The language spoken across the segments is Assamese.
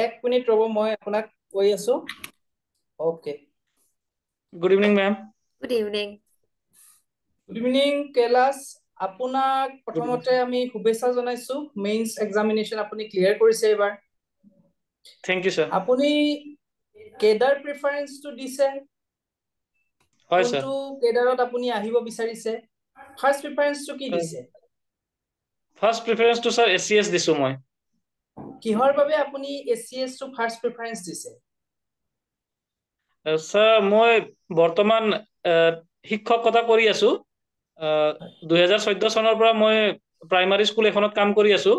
এক মিনিট ৰ'ব মই আপোনাক কৈ আছো okay Good evening, ma'am. Good evening. Good evening Kailash আপোনাক Good প্ৰথমতে evening. আমি শুভেচ্ছা জনাইছো মেইনছ এক্সামিনেশ্যন আপুনি ক্লিয়াৰ কৰিছে এবাৰ Thank you, sir. আপুনি কেডাৰ প্ৰিফাৰেন্সটো দিছে হয়, sir. কোনটো কেডাৰত আপুনি আহিব বিচাৰিছে ফাৰ্স্ট প্ৰিফাৰেন্সটো কি দিছে First preference to sir SCS দিছো মই কিহৰ বাবে আপুনি এছচিএছ টো ফাৰ্স্ট প্ৰিফাৰেন্স দিছে sir মই বৰ্তমান শিক্ষকতা কৰি আছো 2014 চনৰ পৰা মই প্ৰাইমাৰী স্কুল এখনত কাম কৰি আছো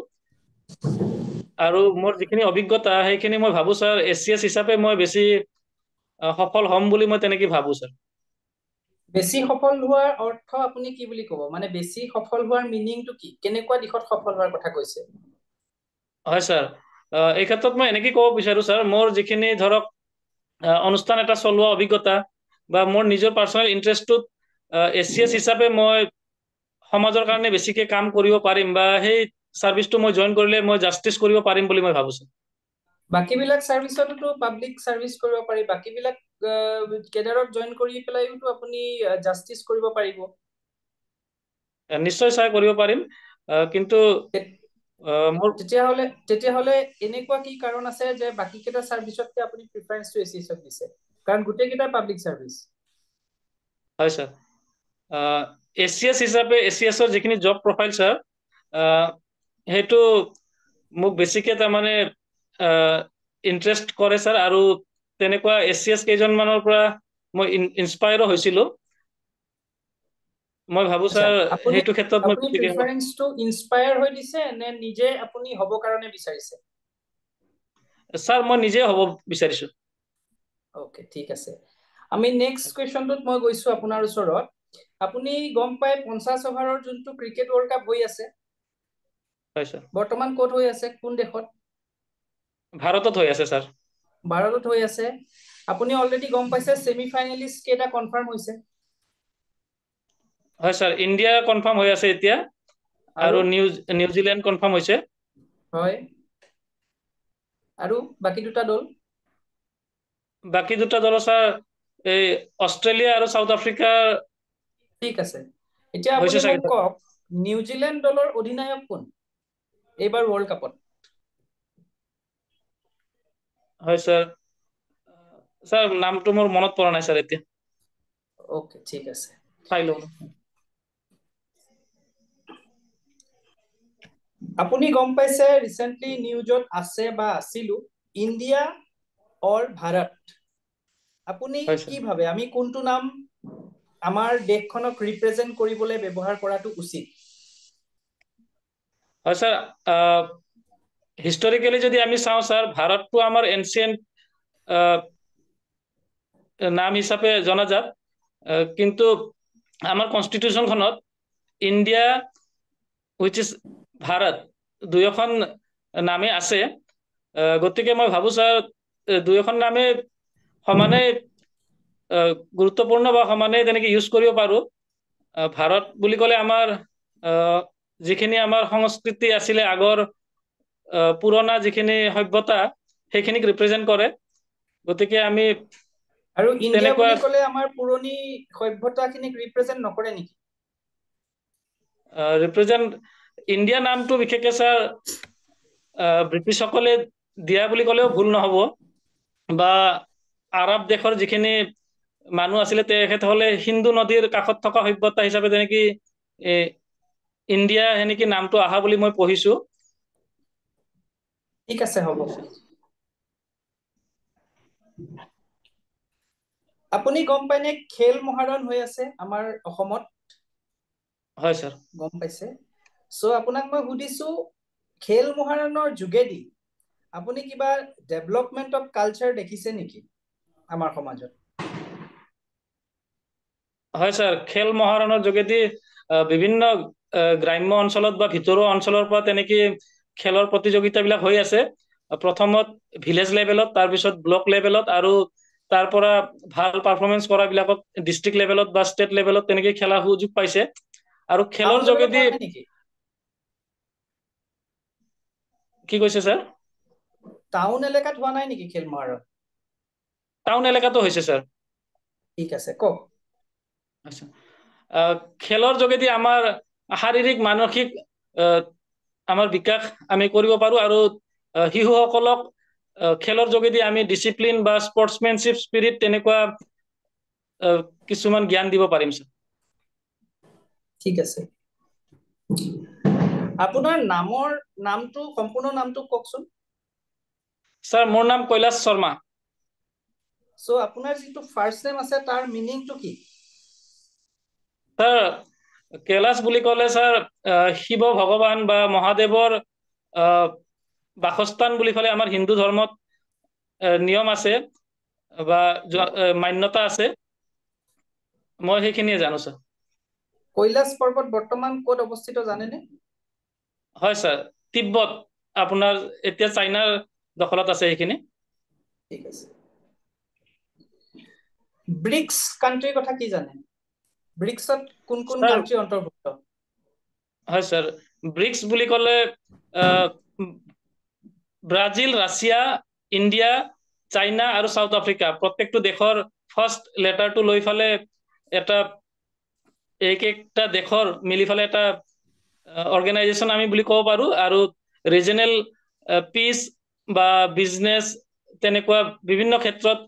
আৰু মোৰ যিখিনি অভিজ্ঞতা সেইখিনি মই ভাবো স্যাৰ এছচিএছ হিচাপে মই বেছি সফল হ'ম বুলি মই তেনেকৈ ভাবো স্যাৰ বেছি সফল হোৱাৰ অৰ্থ আপুনি কি বুলি ক'ব মানে বেছি সফল হোৱাৰ মিনিংটো কি কেনেকুৱা দিশত সফল হোৱাৰ কথা কৈছে হয় স্যাৰ এই ক্ষেত্ৰত মই এনেকৈ ক'ব বিচাৰো স্যাৰ মোৰ যিখিনি ধৰক অনুষ্ঠান এটা চলোৱা অভিজ্ঞতা বা মোৰ নিজৰ পাৰ্সোনাল ইন্টাৰেষ্টটো এছচিএছ হিচাপে মই সমাজৰ কাৰণে বেছিকে কাম কৰিব পাৰিম বা সেই সাৰ্ভিসটো মই জয়েন কৰিলে মই জাস্টিস কৰিব পাৰিম বুলি মই ভাবিছো বাকিবিলাক সাৰ্ভিসতটো পাব্লিক সাৰ্ভিস কৰিব পাৰি বাকিবিলাক কেডাৰত জয়েন কৰি পেলাইতো আপুনি জাস্টিস কৰিব পাৰিব নিশ্চয় স্যাৰ কৰিব পাৰিম কিন্তু মোৰ তেতিয়াহলে এনেকুৱা কি কাৰণ আছে যে বাকি কেটা সাৰ্ভিসতকে আপুনি প্ৰিফাৰেন্সটো এছচিএছক দিছে কাৰণ গোটেই কেটা পাব্লিক সাৰ্ভিস হয় স্যাৰ এছচিএছ হিচাপে এছচিএছৰ যিখিনি জব প্ৰফাইল স্যাৰ হেতু মোক বেছিকে তাৰ মানে ইন্টাৰেষ্ট কৰে স্যাৰ আৰু তেনেকুৱা এছচিএছ কেজনমানৰ পৰা মই ইনস্পায়াৰ হৈছিলো মই ভাবো স্যাৰ হেতু ক্ষেত্ৰত মই আপুনি প্ৰিফাৰেন্সটো ইনস্পায়াৰ হৈ দিছে নে নিজে আপুনি হ'ব কাৰণে বিচাৰিছে স্যাৰ মই নিজে হ'ব বিচাৰিছো ওকে ঠিক আছে আমি নেক্সট কোৱেশ্চনটোত মই গৈছো আপোনাৰ ওচৰত আপুনি গম পাই 50 অভাৰৰ যোনটো ক্ৰিকেট ৱৰ্ল্ড কাপ হৈ আছে হয় স্যাৰ বৰ্তমান ক'ত হৈ আছে কোন দেশত ভাৰতত হৈ আছে স্যাৰ ভাৰতত হৈ আছে আপুনি অলৰেডি গম পাইছে সেমি ফাইনেলিস্ট কেটা কনফাৰ্ম হৈছে হয় স্যাৰ ইন্ডিয়া কনফাৰ্ম হৈ আছে এতিয়া আৰু নিউজিল্যান্ড কনফাৰ্ম হৈছে হয় আৰু বাকি দুটা দল স্যাৰ এই অস্ট্ৰেলিয়া আৰু সাউথ আফ্ৰিকা ঠিক আছে এতিয়া আপুনি মোক কওক নিউজিল্যান্ড দলৰ অধিনায়ক কোন এইবাৰ ৱৰ্ল্ড কাপত হয় স্যাৰ নামটো মোৰ মনত পৰা নাই স্যাৰ এতিয়া ওকে ঠিক আছে চাই লওঁ আপুনি গম পাইছে ৰিসেন্টলি নিউজত আছে বা আছিল ইন্ডিয়া অৰ ভাৰত আপুনি হয় স্যাৰ কি ভাবে আমি কোনটো নাম আমাৰ দেশখনক ৰিপ্ৰেজেন্ট কৰিবলৈ ব্যৱহাৰ কৰাটো উচিত হয় স্যাৰ হিষ্টৰিকেলি যদি আমি চাওঁ স্যাৰ ভাৰতটো আমাৰ এনচিয়েন্ট নাম হিচাপে জনাজাত কিন্তু আমাৰ কনস্টিটিউশনখনত ইন্ডিয়া which is ভাৰত দুয়োখন নামে আছে গতিকে মই ভাবো স্যাৰ দুয়োখন নামে সমানে গুৰুত্বপূৰ্ণ বা সমানে তেনেকৈ ইউজ কৰিব পাৰো ভাৰত বুলি ক'লে আমাৰ যিখিনি আমাৰ সংস্কৃতি আছিলে আগৰ পুৰণা যিখিনি সভ্যতা সেইখিনিক ৰিপ্ৰেজেন্ট কৰে গতিকে আমি আৰু ইন্ডিয়া বুলি ক'লে আমাৰ পুৰণি সভ্যতাখিনিক ৰিপ্ৰেজেন্ট নকৰে নেকি ৰিপ্ৰেজেন্ট ইন্ডিয়া নামটো বিশেষকৈ স্যাৰ ব্ৰিটিছসকলে দিয়া বুলি ক'লেও ভুল নহব বা আৰব দেশৰ যিখিনি মানুহ আছিলে তেখেতসকলে সিন্ধু নদীৰ কাষত থকা সভ্যতা হিচাপে তেনেকৈ ইন্ডিয়া হেনেকি নামটো আহা বুলি মই পঢ়িছো ঠিক আছে হ'ব আপুনি গম পায়নে খেল মহাৰণ হৈ আছে আমাৰ অসমত হয় স্যাৰ গম পাইছে সো আপোনাক মই সুধিছো খেল মহাৰণৰ যোগেদি আপুনি কিবা ডেভেলপমেন্ট অফ কালচাৰ দেখিছে নেকি আমাৰ সমাজত হয় স্যাৰ খেল মহাৰণৰ যোগেদি বিভিন্ন গ্ৰাম্য অঞ্চলত বা ভিতৰুৱা অঞ্চলৰ পৰা তেনেকৈ খেলৰ প্ৰতিযোগিতাবিলাক হৈ আছে প্ৰথমত ভিলেজ লেভেলত তাৰপিছত ব্লক লেভেলত আৰু তাৰ পৰা ভাল পাৰফৰমেন্স কৰা বিলাকক ডিস্ট্ৰিক্ট লেভেলত বা ষ্টেট লেভেলত তেনেকৈ খেলাৰ সুযোগ পাইছে আৰু খেলৰ যোগেদি কি কৈছে স্যাৰ টাউন এলেকাত হোৱা নাই নেকি খেল মহাৰণ? টাউন এলেকাতো হৈছে স্যাৰ। ঠিক আছে, কওক। আচ্ছা, খেলৰ যোগেদি আমাৰ শাৰীৰিক মানসিক আমাৰ বিকাশ আমি কৰিব পাৰো, আৰু শিশুসকলক খেলৰ যোগেদি আমি ডিসিপ্লিন বা স্পৰ্টসমেনশিপ স্পিৰিট তেনেকুৱা কিছুমান জ্ঞান দিব পাৰিম স্যাৰ। ঠিক আছে, আপোনাৰ নামটো সম্পূৰ্ণ নামটো কওকচোন। স্যাৰ মোৰ নাম কৈলাশ শৰ্মা। সো আপোনাৰ যিটো ফাৰ্স্ট নেম আছে তাৰ মিনিংটো কি? স্যাৰ কৈলাশ বুলি ক'লে স্যাৰ শিৱ ভগৱান বা মহাদেৱৰ বাসস্থান বুলি ক'লে আমাৰ হিন্দু ধৰ্মত নিয়ম আছে বা মান্যতা আছে, মই সেইখিনিয়ে জানো স্যাৰ। কৈলাশ পৰ্বত বৰ্তমান ক'ত অৱস্থিত জানেনে? হয় স্যাৰ, তিব্বত, আপোনাৰ এতিয়া চাইনাৰ দখলত আছে সেইখিনি। ঠিক আছে, ব্ৰিক্স কান্ট্ৰিৰ কথা কি জানে? ব্ৰিক্সত কোন কোন কান্ট্ৰি অন্তৰ্ভুক্ত? হয় স্যাৰ, ব্ৰিক্স বুলি ক'লে ব্ৰাজিল, ৰাছিয়া, ইণ্ডিয়া, চাইনা আৰু সাউথ আফ্ৰিকা, প্ৰত্যেকটো দেশৰ ফাৰ্স্ট লেটাৰটো লৈ ফালে এটা একটা দেশৰ মিলি ফালে এটা অৰ্গেনাইজেশ্যন আমি বুলি ক'ব পাৰো, আৰু ৰিজনেল পিচ বা বিজনেছ তেনেকুৱা বিভিন্ন ক্ষেত্ৰত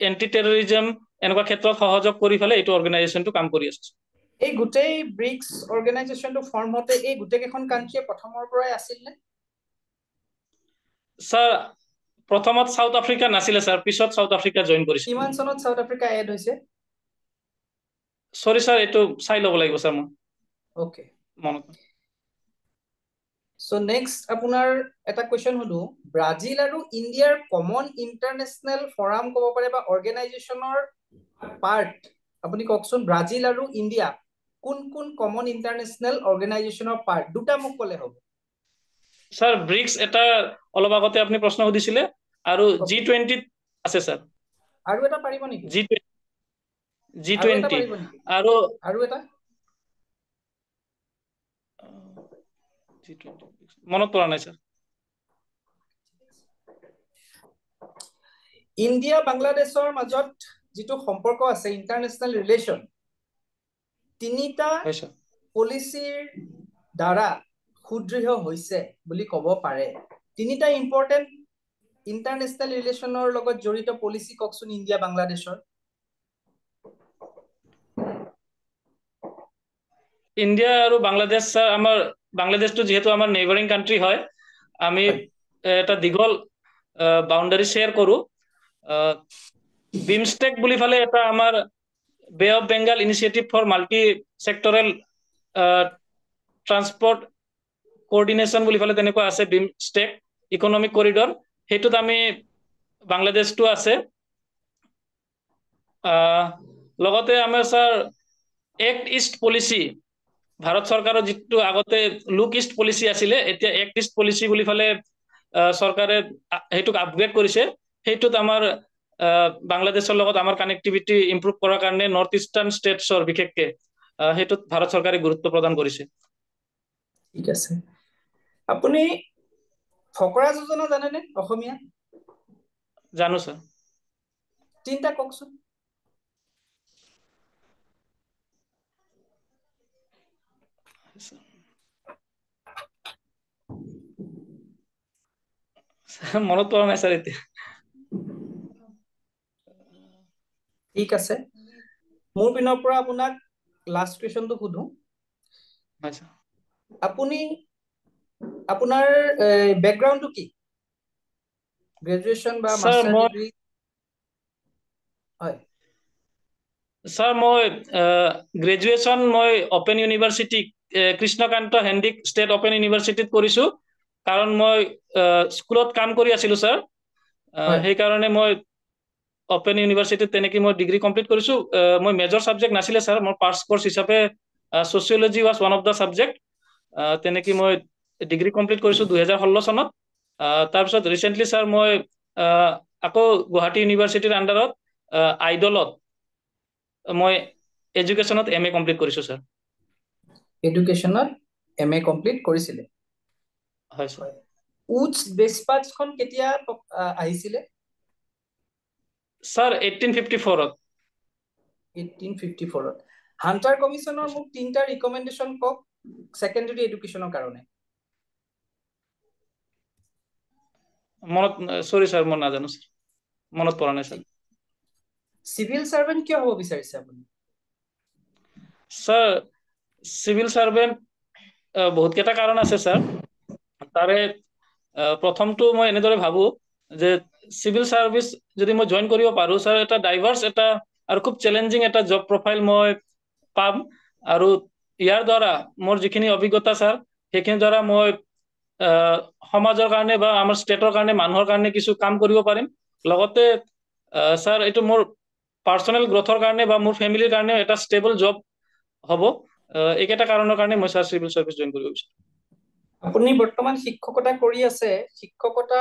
এন্টি টেৰৰিজম এনেকুৱা ক্ষেত্ৰত সহযোগ কৰি ফালে এইটো অৰ্গেনাইজেশ্যনটো কাম কৰি আছে। এই গোটেই ব্ৰিক্স অৰ্গেনাইজেশ্যনটো ফৰ্ম হতে এই গোটেই কেইখন কান্ট্ৰিয়ে প্ৰথমৰ পৰাই আছিল নে? স্যাৰ প্ৰথমত সাউথ আফ্ৰিকা নাছিলে স্যাৰ, পিছত সাউথ আফ্ৰিকা জইন কৰিছে। কিমান চনত সাউথ আফ্ৰিকা এড হৈছে? সৰি স্যাৰ, এইটো চাই ল'ব লাগিব স্যাৰ মই। ওকে, মনত। সো নেক্সট আপোনাৰ এটা কোৱেশ্চন হলো, ব্ৰাজিল আৰু ইণ্ডিয়াৰ কমন ইন্টাৰনেশনেল ফৰাম ক'ব পাৰে বা অৰ্গেনাইজেশ্যনৰ পাৰ্ট আপুনি কওকচোন। ব্ৰাজিল আৰু ইণ্ডিয়া কোন কোন কমন ইন্টাৰনেশনেল অৰ্গেনাইজেশ্যনৰ পাৰ্ট? দুটা মোক ক'লে হ'ব। স্যাৰ ব্ৰিক্স এটা অলপ আগতে আপুনি প্ৰশ্ন সুধিছিলে, আৰু G20 আছে স্যাৰ। আৰু এটা পাৰিব নেকি? G20 আৰু এটা মনত পৰা নাই স্যাৰ। ইণ্ডিয়া বাংলাদেশৰ মাজত যিটো সম্পৰ্ক আছে ইন্টাৰনেশনেল ৰিলেশ্যন, তিনিটা পলিচিৰ দ্বাৰা সুদৃঢ় হৈছে বুলি ক'ব পাৰে। তিনিটা ইম্পৰ্টেন্ট ইন্টাৰনেশনেল ৰিলেশ্যনৰ লগত জড়িত পলিচি কওকচোন ইণ্ডিয়া বাংলাদেশৰ। ইণ্ডিয়া আৰু বাংলাদেশ স্যাৰ, আমাৰ বাংলাদেশটো যেহেতু আমাৰ নেইবাৰিং কান্ট্ৰি হয়, আমি এটা দীঘল বাউণ্ডাৰী শ্বেয়াৰ কৰো। বিমষ্টেক বুলি ফালে এটা আমাৰ bay of Bengal initiative for multi sectoral transport coordination বুলি ফালে তেনেকুৱা আছে, বিমষ্টেক ইকনমিক কৰিডৰ, সেইটোত আমি বাংলাদেশটো আছে। লগতে আমাৰ sir act east policy, Bharat চৰকাৰৰ যিটো আগতে লুক ইষ্ট পলিচি আছিলে, এতিয়া এক্ট ইষ্ট পলিচি বুলি ফালে চৰকাৰে সেইটোক আপগ্ৰেড কৰিছে। সেইটোত আমাৰ বাংলাদেশৰ লগত আমাৰ কানেক্টিভিটি ইম্প্ৰুভ কৰাৰ কাৰণে নৰ্থ ইষ্টাৰ্ণ ষ্টেটছৰ বিশেষকে সেইটোত ভাৰত চৰকাৰে গুৰুত্ব প্ৰদান কৰিছে। ঠিক আছে, আপুনি ফকৰা যোজনা জানেনে অসমীয়া? জানো স্যাৰ। তিনিটা কওকচোন। মনত পৰা নাই স্যাৰ এতিয়া। ঠিক আছে, মোৰ পিনৰ পৰা আপোনাক লাষ্ট কুৱেশ্যনটো সুধো। আপুনি আপোনাৰ বেকগ্ৰাউণ্ডটো কি? গ্ৰেজুৱেশ্যন বা মাষ্টাৰ ডিগ্ৰী? হয় স্যাৰ মই গ্ৰেজুৱেশ্যন মই open university Krishnakanta Handique state open ইউনিভাৰ্চিটিত কৰিছো, কাৰণ মই স্কুলত কাম কৰি আছিলো স্যাৰ, সেইকাৰণে মই অপেন ইউনিভাৰ্চিটিত তেনেকৈ মই ডিগ্ৰী কমপ্লিট কৰিছো। মই মেজৰ ছাবজেক্ট নাছিলে স্যাৰ, মোৰ পাৰ্টছ কৰ্চ হিচাপে sociology was one of the subject. তেনেকৈ মই ডিগ্ৰী কমপ্লিট কৰিছো 2016 চনত। তাৰপিছত ৰিচেণ্টলি স্যাৰ মই আকৌ গুৱাহাটী ইউনিভাৰ্চিটিৰ আণ্ডাৰত আইডলত মই এডুকেশ্যনত MA কমপ্লিট কৰিছো স্যাৰ। এডুকেশ্যনত MA কমপ্লিট কৰিছিলে? হয় স্যাৰ। উডছ ডিসপাচখন কেতিয়া আহিছিলে? স্যাৰ 1854 1854 হান্টাৰ কমিশনৰ মোক তিনটা ৰিকমেন্ডেশন কক সেকেন্ডাৰী এডুকেশনৰ কাৰণে। মনত সৰি স্যাৰ মন না জানো স্যাৰ মনত পড়া নাই স্যাৰ। সিভিল সাৰ্ভেন্ট কিয় হ'ব বিচাৰিছে আপুনি? স্যাৰ সিভিল সাৰ্ভেন্ট বহুত কেইটা কাৰণ আছে স্যাৰ। তাৰে প্ৰথমটো মই এনেদৰে ভাবো যে সিভিল সাৰ্ভিস যদি মই জয়েন কৰিব পাৰো স্যাৰ এটা ডাইভাৰ্স এটা আৰু খুব চ্যালেঞ্জিং এটা জব প্ৰফাইল মই পাম আৰু ইয়াৰ দ্বাৰা মোৰ যিখিনি অভিজ্ঞতা স্যাৰ সেইখিনিৰ দ্বাৰা মই সমাজৰ কাৰণে বা আমাৰ ষ্টেটৰ কাৰণে মানুহৰ কাৰণে কিছু কাম কৰিব পাৰিম। লগতে স্যাৰ এইটো মোৰ পাৰ্সোনেল গ্ৰোথৰ কাৰণে বা মোৰ ফ্যামিলিৰ কাৰণে এটা ষ্টেবল জব হ'ব। এইকেইটা কাৰণৰ কাৰণে মই স্যাৰ সিভিল সাৰ্ভিস জয়েন কৰিব বিচাৰিছো। আপুনি বৰ্তমান শিক্ষকতা কৰি আছে, শিক্ষকতা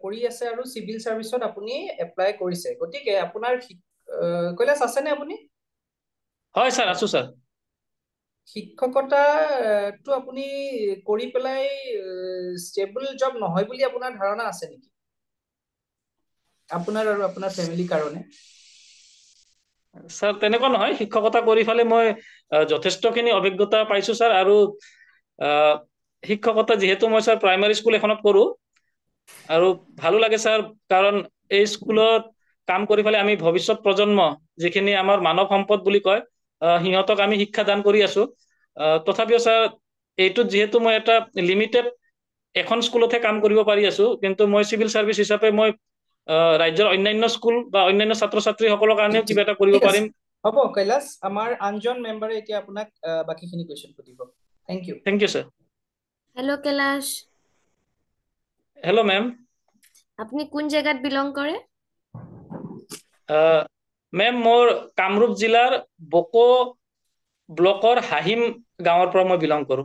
কৰি আছে আৰু সিভিল সাৰ্ভিসত আপুনি এপ্লাই কৰিছে, গতিকে আপোনাৰ কৈলাশ আছে নে আপুনি? হয় স্যাৰ আছো স্যাৰ। শিক্ষকতাটো আপুনি কৰি পেলাই ষ্টেবল জব নহয় বুলি আপোনাৰ ধাৰণা আছে নেকি আপোনাৰ আৰু আপোনাৰ ফ্যামিলিৰ কাৰণে? স্যাৰ তেনেকুৱা নহয়, শিক্ষকতা কৰি ফালে মই যথেষ্টখিনি অভিজ্ঞতা পাইছো স্যাৰ আৰু শিক্ষকতা যেহেতু মই স্যাৰ প্ৰাইমাৰী স্কুল এখনত কৰো আৰু ভালো লাগে স্যাৰ কাৰণ এই স্কুলত কাম কৰি ফালে আমি ভৱিষ্যত প্ৰজন্ম যিখিনি আমাৰ মানৱ সম্পদ বুলি কয় সিহঁতক আমি শিক্ষা দান কৰি আছো। তথাপিও স্যাৰ এইটো যেহেতু মই এটা লিমিটেড এখন স্কুলতহে কাম কৰিব পাৰি আছো, কিন্তু মই সিভিল সাৰ্ভিস হিচাপে মই ৰাজ্যৰ অন্যান্য স্কুল বা অন্যান্য ছাত্ৰ ছাত্ৰীসকলৰ কাৰণেও কিবা এটা কৰিব পাৰিম। হ'ব কৈলাশ, আমাৰ আনজন মেম্বাৰে এতিয়া আপোনাক বাকিখিনি কোৱেশ্চন সুধিব। Thank you. Thank you sir. Hello' Kailash. Hello' ma'am. আপুনি কোন জায়গাত বিলং কৰে? মেম মোৰ কামৰূপ জিলাৰ বকো ব্লকৰ হাহিম গাঁৱৰ পৰা মই বিলং কৰো।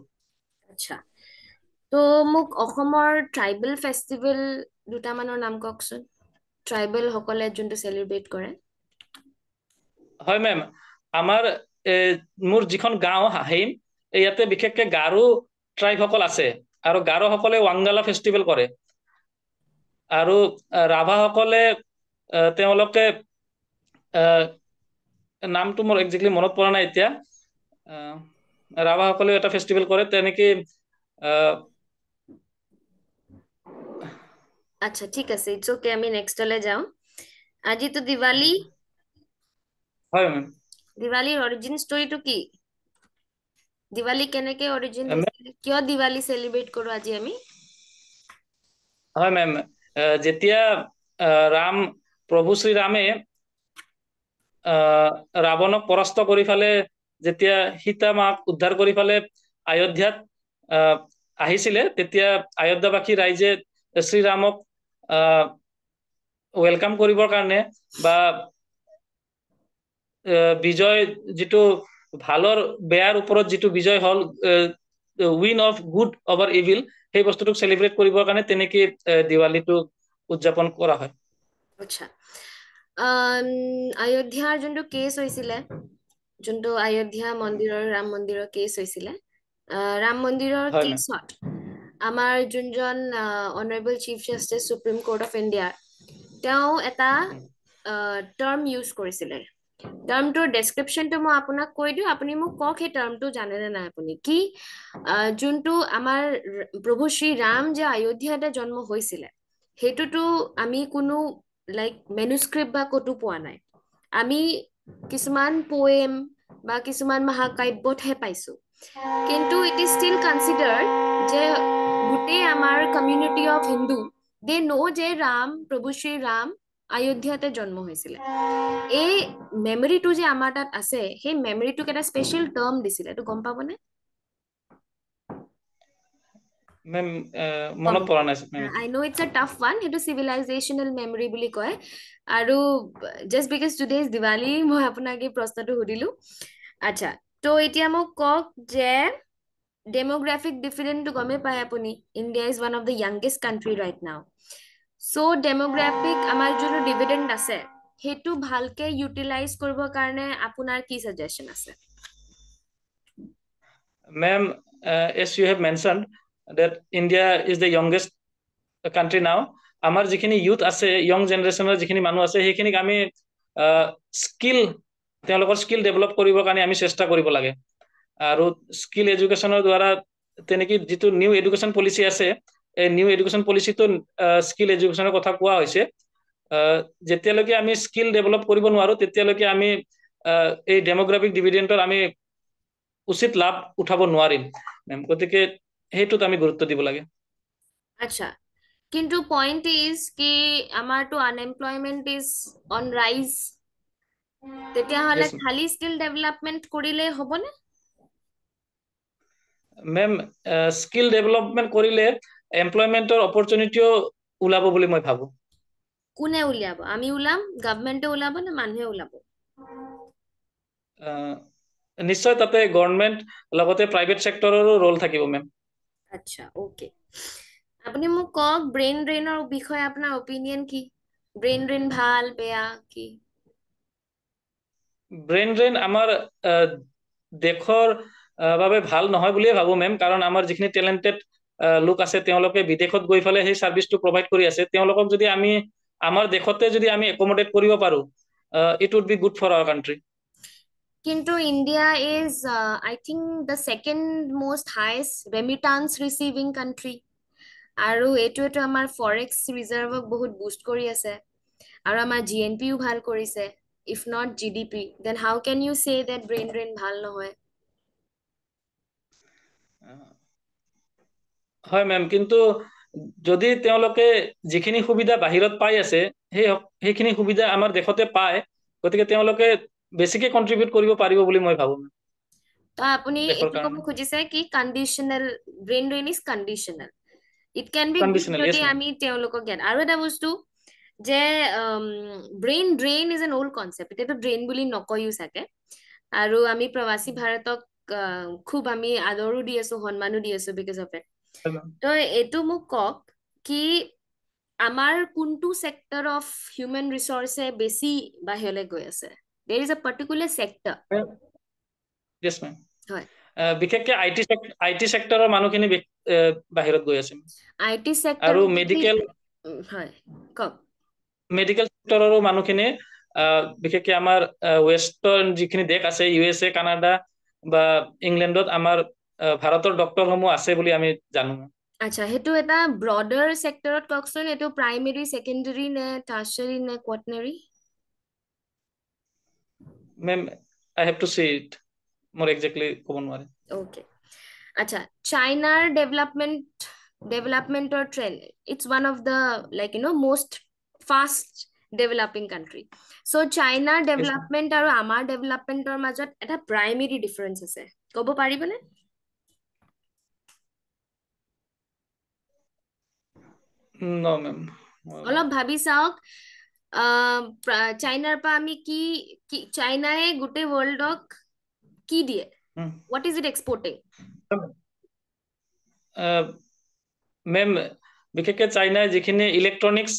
আচ্ছা, তো মোক অসমৰ ট্ৰাইবেল ফেষ্টিভেল দুটামানৰ নাম কওকচোন, ট্ৰাইবেল সকলে যোনটো সেলিব্ৰেট কৰে। হয় মেম, আমাৰ মোৰ যিখন গাঁও হাহিম ইয়াতে বিশেষকৈ গাৰো ট্ৰাইবসকল আছে আৰু গাৰোসকলে ৱাংগালা ফেষ্টিভেল কৰে আৰু ৰাভাসকলে তেওঁলোকে নামটো মোৰ একজেক্টলি মনত পৰা নাই এতিয়া, ৰাভাসকলেও এটা ফেষ্টিভেল কৰে তেনেকে। আচ্ছা ঠিক আছে, ইটস ওকে, আমি নেক্সটলৈ যাওঁ। আজিতো দিৱালী। হয় মেম। দিৱালীৰ অৰিজিন ষ্টৰিটো কি? দিৱালী কেনেকে অৰিজিন হৈছিল, কিয় দিৱালী সেলিব্ৰেট কৰো আজি আমি? হয় মেম, যেতিয়া প্ৰভু শ্ৰীৰামে ৰাৱণক পৰাস্ত কৰি ফালে যেতিয়া সীতা মাক উদ্ধাৰ কৰি ফালে অযোধ্যাত আহিছিলে, তেতিয়া অযোধ্যাবাসী ৰাইজে শ্ৰীৰামক ওয়েলকাম কৰিবৰ কাৰণে বা বিজয় যিটো ভালৰ বেয়াৰ ওপৰত যিটো বিজয় হল, win of good over evil, সেই বস্তুটোক সেলিব্ৰেট কৰিবৰ কাৰণে তেনেকে দিৱালীটো উদযাপন কৰা হয়। আচ্ছা, অযোধ্যাৰ যোনটো কেছ হৈছিলে, যোনটো অযোধ্যা মন্দিৰৰ ৰাম মন্দিৰৰ কেছ হৈছিলে, ৰাম মন্দিৰৰ কেছত আমাৰ যোনজন honourable chief justice supreme court of India, তেওঁ এটা টাৰ্ম ইউজ কৰিছিলে। টাৰ্মটোৰ ডেছক্ৰিপশ্যনটো মই আপোনাক কৈ দিওঁ, আপুনি মোক কওক সেই টাৰ্মটো জানেনে নাই আপুনি। কি যোনটো আমাৰ প্ৰভু শ্ৰী ৰাম যে অযোধ্যাতে জন্ম হৈছিলে, সেইটোতো আমি কোনো লাইক মেনুস্ক্ৰিপ্ট বা ক'তো পোৱা নাই, আমি কিছুমান পোৱেম বা কিছুমান মহাকাব্যতহে পাইছো। কিন্তু ইট ইজ ষ্টিল কনচিডাৰ্ড যে গোটেই আমাৰ কমিউনিটি অফ হিন্দু দে ন' যে প্ৰভু শ্ৰী ৰাম অযোধ্যাতে জন্ম হৈছিলে। এই মেমৰিটো যে আমাৰ তাত আছে, সেই মেমৰিটোক এটা স্পেচিয়েল টাৰ্ম দিছিলে, এইটো গম পাবনে? মেম মনত পৰা নাই। I know it's a tough one, সেইটো civilizational memory বুলি কয়। আৰু just because today is Diwali, মই আপোনাক এই প্ৰশ্নটো সুধিলো। আচ্ছা, তো এতিয়া মোক কওক যে ডেমোগ্ৰাফিক ডিফাৰেন্সটো গমে পায় আপুনি, India is one of the youngest country right now. So' ডেমোগ্ৰাফিক আমাৰ যোনটো ডিভিডেণ্ড আছে, সেইটো ভালকে ইউটিলাইজ কৰিবৰ কাৰণে আপোনাৰ কি ছাজেশ্যন আছে? Ma'am, as you have mentioned, that India is the youngest country now. আমাৰ যিখিনি ইউথ আছে, ইয়ং জেনেৰেশ্যনৰ যিখিনি মানুহ আছে, সেইখিনিক আমি স্কিল, তেওঁলোকৰ স্কিল ডেভেলপ কৰিবৰ কাৰণে আমি চেষ্টা কৰিব লাগে। আৰু স্কিল এডুকেশ্যনৰ দ্বাৰা তেনেকৈ যিটো নিউ এডুকেশ্যন পলিচি আছে, এই নিউ এডুকেশ্যন পলিচিটো স্কিল এডুকেশ্যনৰ কথা কোৱা হৈছে। যেতিয়ালৈকে আমি স্কিল ডেভেলপ কৰিব নোৱাৰো, তেতিয়ালৈকে আমি এই ডেমোগ্ৰাফিক ডিভিডেণ্টৰ আমি উচিত লাভ উঠাব নোৱাৰিম। গতিকে সেইটোত আমি গুৰুত্ব দিব লাগে। আচ্ছা, কিন্তু পইণ্ট ইজ কি আমাৰতো আনএমপ্লয়মেণ্ট ইজ অন ৰাইজ, তেতিয়াহ'লে খালি স্কিল ডেভেলপমেণ্ট কৰিলে হ'বনে? মেম, স্কিল ডেভেলপমেণ্ট কৰিলে এমপ্লয়মেণ্টৰ অপৰচুনিটিও ওলাব বুলি মই ভাবো। কোনে উলিয়াব? আমি ওলাম, গভৰ্ণমেণ্টে ওলাব নে মানুহে ওলাব? নিশ্চয় তাতে গভৰ্ণমেণ্ট লগতে প্ৰাইভেট ছেক্টৰৰো ৰোল থাকিব মেম। আচ্ছা, ওকে। আপুনি মোক কওক, ব্ৰেইন ড্ৰেইনৰ বিষয়ে আপোনাৰ অপিনিয়ন কি? ব্ৰেইন ড্ৰেইন ভাল বেয়া কি? ব্ৰেইন ড্ৰেইন আমাৰ দেশৰ বাবে ভাল নহয় বুলিয়ে ভাবো মেম, কাৰণ আমাৰ যিখিনি টেলেণ্টেড লোক আছে, তেওঁলোকে বিদেশত গৈ পেলাই সেই ছাৰ্ভিচটো প্ৰভাইড কৰি আছে। তেওঁলোকক যদি আমি আমাৰ দেশতে যদি আমি একমডেট কৰিব পাৰো, it would be good for our country. কিন্তু India is I think the second most highest remittance receiving country, আৰু এইটোৱেতো আমাৰ ফৰেক্স ৰিজাৰ্ভক বহুত বুষ্ট কৰি আছে, আৰু আমাৰ GNPও ভাল কৰিছে, if not GDP, then how can you say that brain drain ভাল নহয়? হয় মেম, কিন্তু যদি তেওঁলোকে যিখিনি সুবিধা বাহিৰত পাই আছে, সেইখিনি সুবিধা আমাৰ দেশতে পায়, গতিকে তেওঁলোকে বেছিকে কন্ট্ৰিবিউট কৰিব পাৰিব বুলি মই ভাবো। তো আপুনি এইটো ক'ব খুজিছে কি conditional brain drain is conditional, it can be good যদি আমি তেওঁলোকক জ্ঞান। আৰু এটা বস্তু যে brain drain is an old concept, এতিয়াতো ড্ৰেইন বুলি নকয়ও চাগে, আৰু আমি প্ৰবাসী ভাৰতক খুব আমি আদৰো দি আছো, সন্মানো দি আছো বিকজ অফ ইট। তো এইটো মোক কওক কি আমাৰ কোনটো সেক্টৰ অফ হিউম্যান ৰিসোৰ্সে বেছি বাহিৰলৈ গৈ আছে? দেৰ is a particular sector. Yes ma'am. হয়, বিশেষকৈ আইটি সেক্টৰৰ মানুহখিনি বাহিৰত গৈ আছে। আইটি সেক্টৰ আৰু মেডিকেল, হয় কওক। মেডিকেল সেক্টৰৰো মানুহখিনি বিশেষকৈ আমাৰ ৱেষ্টাৰ্ণ যিখিনি দেশ আছে, USA, কানাডা বা ইংলেণ্ডত আমাৰ ভাৰতৰ ডক্টৰসমূহ আছে বুলি আমি জানো। আচ্ছা, সেইটো এটা ব্ৰডাৰ সেক্টৰত কওকচোন, এইটো প্ৰাইমেৰী, সেকেন্ডাৰী নে টাৰ্চাৰী নে quaternary? Ma'am, I have to see it, মোৰ এক্স্যাক্টলি ক'ব নোৱাৰে। ওকে, আচ্ছা, চাইনাৰ ডেভেলপমেন্টৰ trend, it's one of the most fast developing country. So চাইনাৰ ডেভেলপমেন্ট আৰু আমাৰ ডেভেলপমেন্টৰ মাজত এটা প্ৰাইমেৰী ডিফাৰেন্স আছে, ক'ব পাৰিবনে? নো মেম। অলপ ভাবি চাওক, চাইনাৰ পৰা আমি কি চাইনাই গোটেই ৱৰ্ল্ডক কি দিয়ে? What is it exporting? Ma'am, বিশেষকৈ চাইনাই যিখিনি ইলেক্ট্ৰনিক্স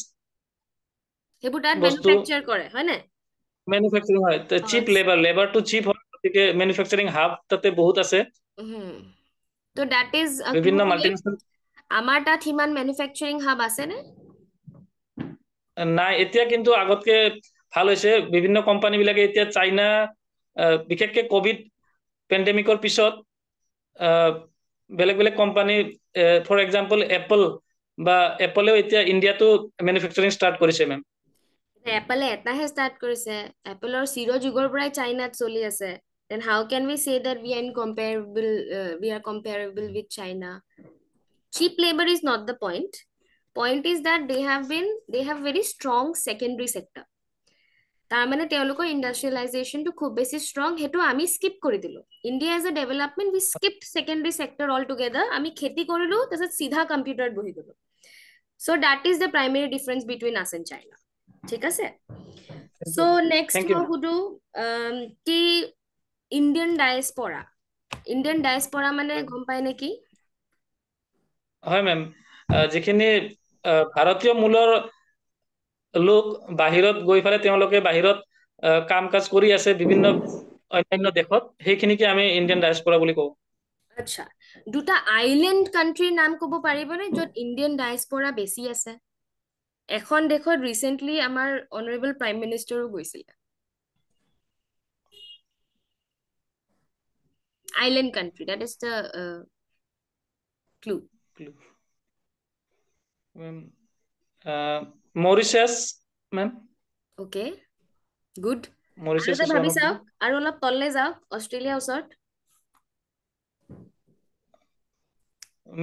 সেইবোৰ তাত মেনুফেকচাৰ কৰে, হয় নে? মেনুফেকচাৰিং হয়, চিপ লেবাৰটো চিপ হয়, গতিকে মেনুফেকচাৰিং হাব তাতে বহুত আছে। তো দ্যাট ইজ বিভিন্ন মাল্টিনেশ্যনেল। আমাৰ তাত সিমান মেনুফেকচাৰিং হাব আছে নে? নাই, এতিয়া কিন্তু আগতকে ভাল হৈছে। বিভিন্ন কোম্পানী বিলাকে এতিয়া চাইনা, বিশেষকৈ কোভিড পেণ্ডেমিকৰ পিছত বেলেগ বেলেগ কোম্পানী, ফৰ এক্সাম্পল এপলেও এতিয়া ইণ্ডিয়াতো মেনুফেকচাৰিং ষ্টাৰ্ট কৰিছে মেম। এপলে এটাহে ষ্টাৰ্ট কৰিছে, এপলৰ চিৰযুগৰ পৰাই চাইনাত চলি আছে। Then how can we say that we are comparable with China? Cheap labor is not the point. Point is that they have very strong secondary sector. তাৰ মানে তেওঁলোকৰ ইণ্ডাষ্ট্ৰিয়েলাইজেশনটো খুব বেছি ষ্ট্ৰং, সেইটো আমি স্কিপ কৰি দিলো। India as a development we skipped secondary sector all together. আমি খেতি কৰিলো, তাৰপিছত চিধা কম্পিউটাৰত বহি গলো। So that is the primary difference between us and China. ঠিক আছে, সো নেক্সট মই সুধো কি ইণ্ডিয়ান ডায়াসপৰা মানে গম পায় নেকি? হয় মেম, যিখিনি ভাৰতীয় মূলৰ লোক বাহিৰত গৈ পেলাই তেওঁলোকে বাহিৰত কাম কাজ কৰি আছে বিভিন্ন অন্যান্য দেশত, সেইখিনিকে আমি ইণ্ডিয়ান ডায়াসপৰা বুলি কওঁ। আচ্ছা দুটা আইল্যান্ড কান্ট্ৰিৰ নাম ক'ব পাৰিবনে য'ত ইণ্ডিয়ান ডায়াসপৰা বেছি আছে এখন দেশত ৰিসেন্টলি আমাৰ অনাৰেবল প্ৰাইম মিনিষ্টাৰো গৈছিলে island country that is the clue Mauritius ma'am okay good Mauritius আৰু is one ভাবি of চাওক them আৰু অলপ তললে যাওক অষ্ট্ৰেলিয়া ওচৰত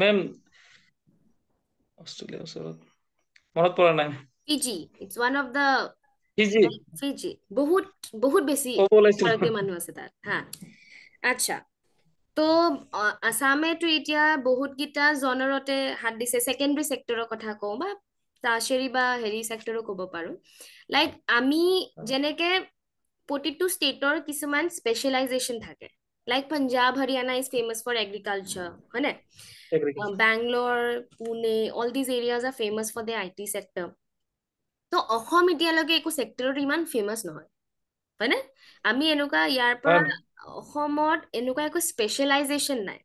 ma'am Australia ওচৰত মনত পৰা নাই Fiji it's one of the Fiji Fiji বহুত বহুত বেছি ক'ব ওলাইছিল ভাৰতীয় মানুহ আছে তাত হা আচ্ছা তো আসামেতো এতিয়া বহুত গিটা জনৰতে হাত দিছে সেকেন্ডাৰী সেক্টৰৰ কথা কওঁ বা টাৰ্চাৰী বা হেৰি সেক্টৰো ক'ব পাৰো লাইক আমি যেনেকে প্ৰতিটো ষ্টেটৰ কিছুমান স্পেশালাইজেশন থাকে like Punjab Haryana is famous for agriculture হয়নে Bangalore, Pune, all these areas are famous for their IT sector. তো অসম এতিয়ালৈকে একো সেক্টৰত ইমান ফেমাস নহয় হয়নে আমি এনেকুৱা ইয়াৰ পৰা অসমত এনেকুৱা একো স্পেশালাইজেশন নাই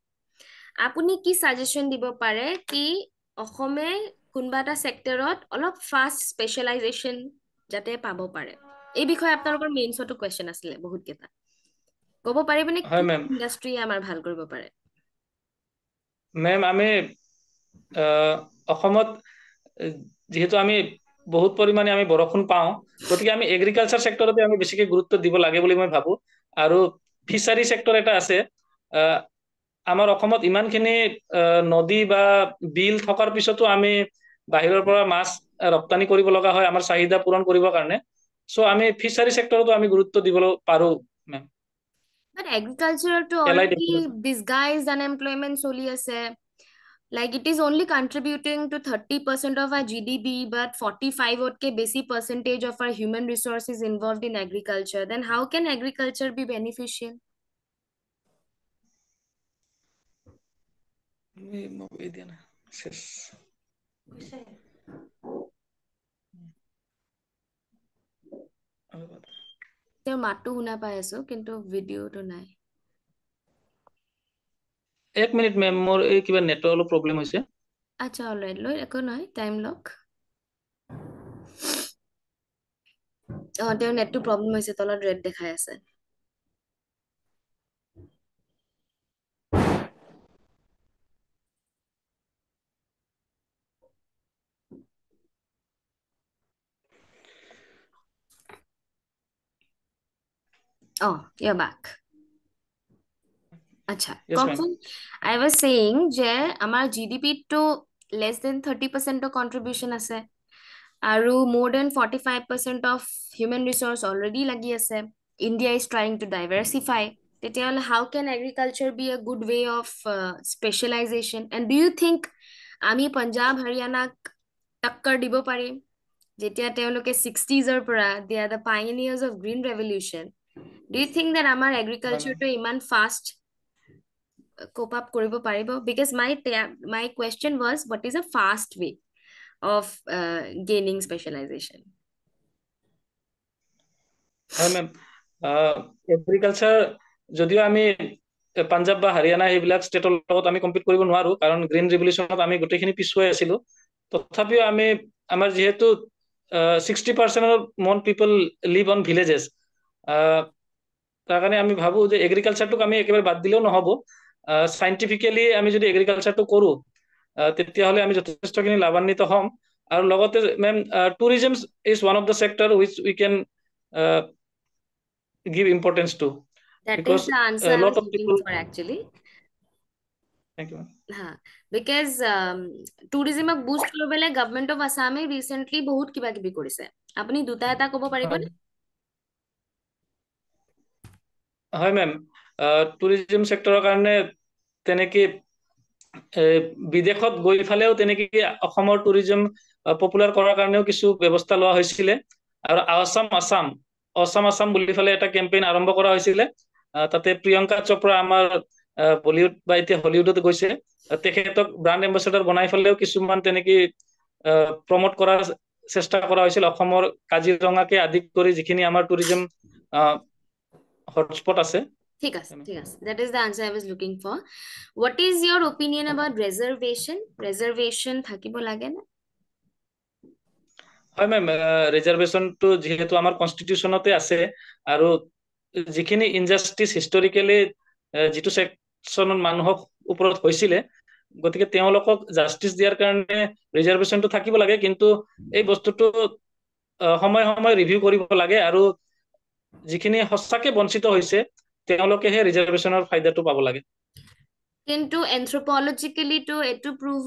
আপুনি কি সাজেশন দিব পাৰে কি অসমে কোনবা এটা সেক্টৰত অলপ ফাস্ট স্পেশালাইজেশন যাতে পাব পাৰে এই বিষয়ে আপোনালোকৰ মেইনছটো কোৱেশ্চন আছিলে বহুত কেইটা ক'ব পাৰিবনে কি ইন্ডাষ্ট্ৰি আমাৰ ভাল কৰিব পাৰে মেম আমি অসমত যেহেতু আমি বহুত পৰিমাণে আমি বৰষুণ পাওঁ গতিকে আমি এগ্ৰিকালচাৰ সেক্টৰতে আমি বেছিকৈ গুৰুত্ব দিব লাগে বুলি মই ভাবো আৰু ফিচাৰী সেক্টৰ এটা আছে আমাৰ অসমত ইমানখিনি নদী বা বিল থকাৰ পিছতো আমি বাহিৰৰ পৰা মাছ ৰপ্তানি কৰিব লগা হয় আমাৰ চাহিদা পূৰণ কৰিবৰ কাৰণে সো আমি ফিচাৰী সেক্টৰতো আমি গুৰুত্ব দিব পাৰো ma'am But agriculture to already disguised unemployment চলি আছে like it is only contributing to 30% of our GDP but 45 ke basic percentage of our human resources involved in agriculture then how can agriculture be beneficial তেওঁৰ মাতটো শুনা পাই আছো কিন্তু ভিডিওটো নাই এক মিনিট মেম মোৰ এই কিবা নেটৰ অলপ প্ৰবলেম হৈছে আচ্ছা অলৰাইট লৈ একো নহয় টাইম লক তেওঁৰ নেটটো প্ৰবলেম হৈছে তলত ৰেড দেখাই আছে Oh, you're back. Acha. Yes, ma'am. I was saying যে আমাৰ GDP to less than 30% of contribution আছে আৰু more than 45% of human resource already লাগি আছে India is trying to diversify তেতিয়াহ'লে how can agriculture be a good way of specialization and do you think আমি পাঞ্জাব হৰিয়ানাক টক্কৰ দিব পাৰিম যেতিয়া তেওঁলোকে 60s পৰা they are the pioneers of green revolution do you think that আমাৰ agriculture to iman fast cope up koribo paribo because my question was what is a fast way of gaining specialization হয় মেম এগ্ৰিকালচাৰ যদিও আমি পাঞ্জাব বা হাৰিয়ানা এইবিলাক ষ্টেটৰ লগত আমি কম্পিট কৰিব নোৱাৰো কাৰণ গ্ৰীণ ৰিভলিউচনত আমি গোটেইখিনি পিছুৱাই আছিলো তথাপিও আমি আমাৰ যেহেতু 60% মন পিপল লিভ অন ভিলেজেছ তাৰ কাৰণে আমি ভাবো যে এগ্ৰিকালচাৰটোক আমি একেবাৰে বাদ দিলেও নহব সাইন্টিফিকেলি আমি যদি এগ্ৰিকালচাৰটো কৰো তেতিয়াহ'লে আমি যথেষ্টখিনি লাভান্বিত হ'ম আৰু লগতে ma'am tourism is one of the sector which we can give importance to that because is the answer a lot I was of looking people for actually thank you because tourism ak boost korobele government of Assam recently bahut kiba kibi korise apuni duta eta kobo paribo ne হয় মেম টুৰিজম সেক্টৰৰ কাৰণে তেনেকে বিদেশত গৈ ফালেও তেনেকে অসমৰ টুৰিজম পপুলাৰ কৰাৰ কাৰণেও কিছু ব্যৱস্থা লোৱা হৈছিলে আৰু আসাম বুলি ফালে এটা কেম্পেইন আৰম্ভ কৰা হৈছিলে তাতে প্ৰিয়ংকা চোপ্ৰা আমাৰ বলিউড বা এতিয়া হলিউডত গৈছে তেখেতক ব্ৰাণ্ড এম্বাসেডৰ বনাই ফালেও কিছুমান তেনেকে প্ৰমোট কৰাৰ চেষ্টা কৰা হৈছিল অসমৰ কাজিৰঙাকে আদি কৰি যিখিনি আমাৰ টুৰিজম হটস্পট আছে ঠিক আছে that is the answer I was looking for. What is your opinion about reservation থাকিব লাগে না? হয় মেম, ৰিজাৰ্ভেশ্যনটো যিহেতু আমাৰ কনষ্টিটিউশ্যনতে আছে আৰু যিখিনি ইনজাষ্টিচ হিষ্টৰিকেলি যিটো ছেকশ্যনত মানুহক ওপৰত হৈছিলে, গতিকে তেওঁলোকক জাষ্টিচ দিয়াৰ কাৰণে ৰিজাৰ্ভেশ্যনটো থাকিব লাগে, কিন্তু এই বস্তুটো সময় সময় ৰিভিউ কৰিব লাগে আৰু যিখিনি সঁচাকে বঞ্চিত হৈছে তেওঁলোকেহে ৰিজাৰ্ভেশ্যনৰ ফাইদাটো পাব লাগে। কিন্তু এন্থ্ৰোপলজিকেলি তো এটো প্ৰুভ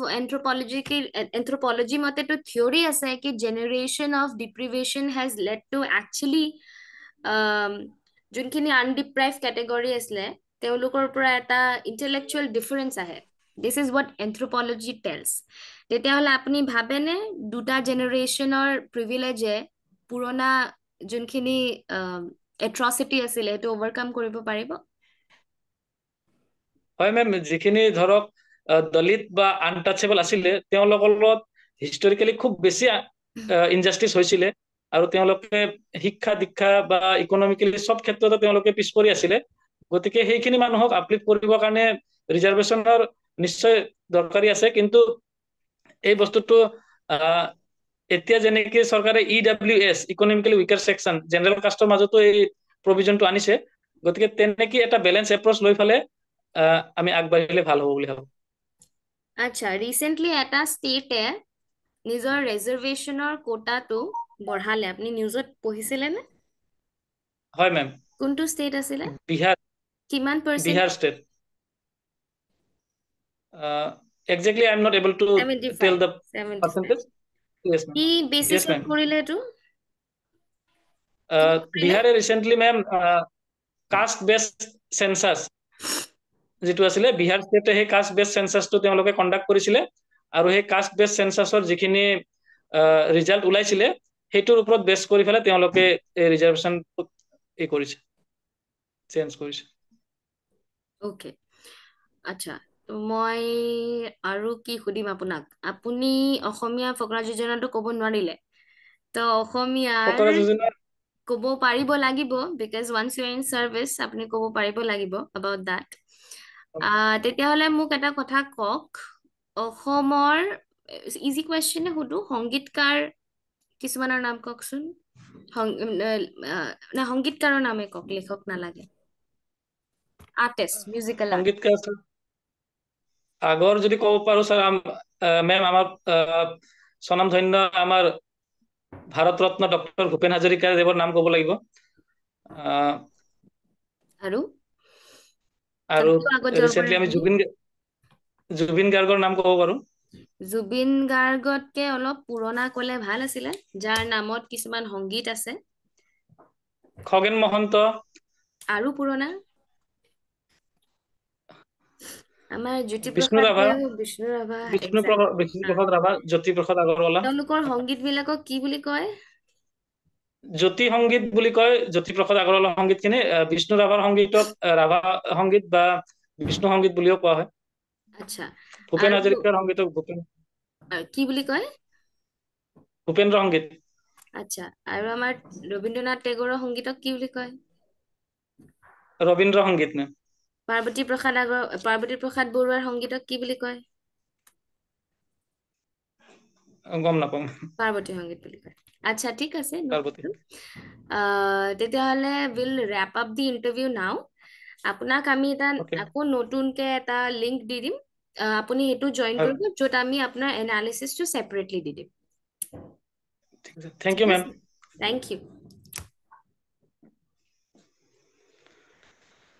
এন্থ্ৰোপলজি মতে তো থিওৰি আছে কি generation of deprivation has led to actually যোনখিনি আনডিপ্ৰাইভ কেটেগৰী আছিলে তেওঁলোকৰ পৰা এটা ইন্টেলেকচুৱেল ডিফাৰেন্স আহে। This is what anthropology tells. তেতিয়াহ'লে আপুনি ভাবেনে দুটা জেনাৰেশনৰ প্ৰিভিলেজে পুৰণা যোনখিনি এট্ৰচিটি আছিলে সেইটো ওভাৰকাম কৰিব পাৰিব? হয় মেম, যিখিনি ধৰক দলিত বা আনটাচেবল আছিলে তেওঁলোকৰ লগত হিষ্টৰিকেলি খুব বেছি ইনজাষ্টিচ হৈছিলে আৰু তেওঁলোকে শিক্ষা দীক্ষা বা ইকনমিকেলি সব ক্ষেত্ৰতে তেওঁলোকে পিছ পৰি আছিলে। গতিকে সেইখিনি মানুহক আপলিফ্ট কৰিবৰ কাৰণে ৰিজাৰ্ভেশ্যনৰ নিশ্চয় দৰকাৰী আছে, কিন্তু এই বস্তুটো এতিয়া যেনেকৈ চৰকাৰে EWS economically weaker section general caste মাজতো এই প্ৰভিজনটো আনিছে, গতিকে তেনেকৈ এটা বেলেঞ্চ এপ্ৰচ লৈ ফালে আমি আগবাঢ়িলে ভাল হ'ব বুলি ভাবো। আচ্ছা, ৰিসেন্টলি এটা ষ্টেটে নিজৰ ৰিজাৰ্ভেশ্যনৰ কোটাটো বঢ়ালে, আপুনি নিউজত পঢ়িছিলে নে? হয় মেম। কোনটো ষ্টেট আছিলে? বিহাৰ। কিমান percent? Bihar state. Exactly I am not able to 75, tell the 75. percentage. Yes ma'am. কি বেসিছত Yes, ma'am. কৰিলে এটো? বিহাৰে recently ma'am caste based census যেটো আছিলে বিহাৰ ষ্টেটে সেই কাষ্ট বেসড সেন্সাসটো তেওঁলোকে কন্ডাক্ট কৰিছিলে আৰু সেই কাষ্ট বেসড সেন্সাসৰ যিখিনি ৰিজাল্ট ওলাইছিলে সেইটোৰ ওপৰত বেস কৰি ফেলে তেওঁলোকে ৰিজাৰ্ভেশ্যন কৰিছে, চেঞ্জ কৰিছে। ওকে, আচ্ছা, মই আৰু কি সুধিম আপোনাক? আপুনি অসমীয়া ফকৰা যোজনাটো ক'ব নোৱাৰিলে, তো অসমীয়াৰ ফকৰা যোজনা ক'ব পাৰিব লাগিব, because once you in service আপুনি ক'ব পাৰিব লাগিব about that. তেতিয়াহ'লে মোক এটা কথা কওক, অসমৰ ইজি কুৱেশ্যনে সুধো, সংগীতকাৰ কিছুমানৰ নাম কওকচোন। সংগীতকাৰৰ নামে কওক, লেখক নালাগে। আৰ্টিষ্ট, মিউজিকেল সংগীতকাৰ আগৰ যদি ক'ব পাৰো স্যাৰ মেম আমাৰ স্বনামধন্য আমাৰ ভাৰত ৰত্ন ডক্টৰ ভূপেন হাজৰিকা দেৱৰ নাম ক'ব লাগিব। আৰু ৰিসেন্টলি আমি জুবিন গাৰ্গৰ নাম ক'ব পাৰো। জুবিন গাৰ্গতকে অলপ পুৰণা ক'লে ভাল আছিলে, যাৰ নামত কিছুমান সংগীত আছে। খগেন মহন্ত। আৰু পুৰণা আমাৰ বিষ্ণু ৰাভা, জ্যোতিপ্ৰসাদ আগৰৱালা। তেওঁলোকৰ সংগীত বিলাকক কি বুলি কয়? জ্যোতি সংগীত বুলি কয় জ্যোতিপ্ৰসাদ আগৰৱালা সংগীতখিনি। বিষ্ণু ৰাভাৰ সংগীতক ৰাভা সংগীত বা বিষ্ণু সংগীত বুলিও কোৱা হয়। আচ্ছা, ভূপেন হাজৰিকাৰ সংগীতক কি বুলি কয়? ভূপেন্দ্ৰ সংগীত। আচ্ছা, আৰু আমাৰ ৰবীন্দ্ৰনাথ টেগৰৰ সংগীতক কি বুলি কয়? ৰবীন্দ্ৰ সংগীত নে? পাৰ্বতী প্ৰসাদ বৰুৱাৰ সংগীতক কি বুলি কয়? গম নাপাম। পাৰ্বতী সংগীত বুলি কয়। আচ্ছা, ঠিক আছে। তেতিয়াহ'লে will wrap up the interview now. আপোনাক আমি এটা আকৌ নতুনকে এটা লিংক দি দিম, আপুনি সেইটো জইন কৰিব, য'ত আমি আপোনাৰ এনালিচিছটো ছেপাৰেটলি দি দিম। Thank you ma'am. Thank U.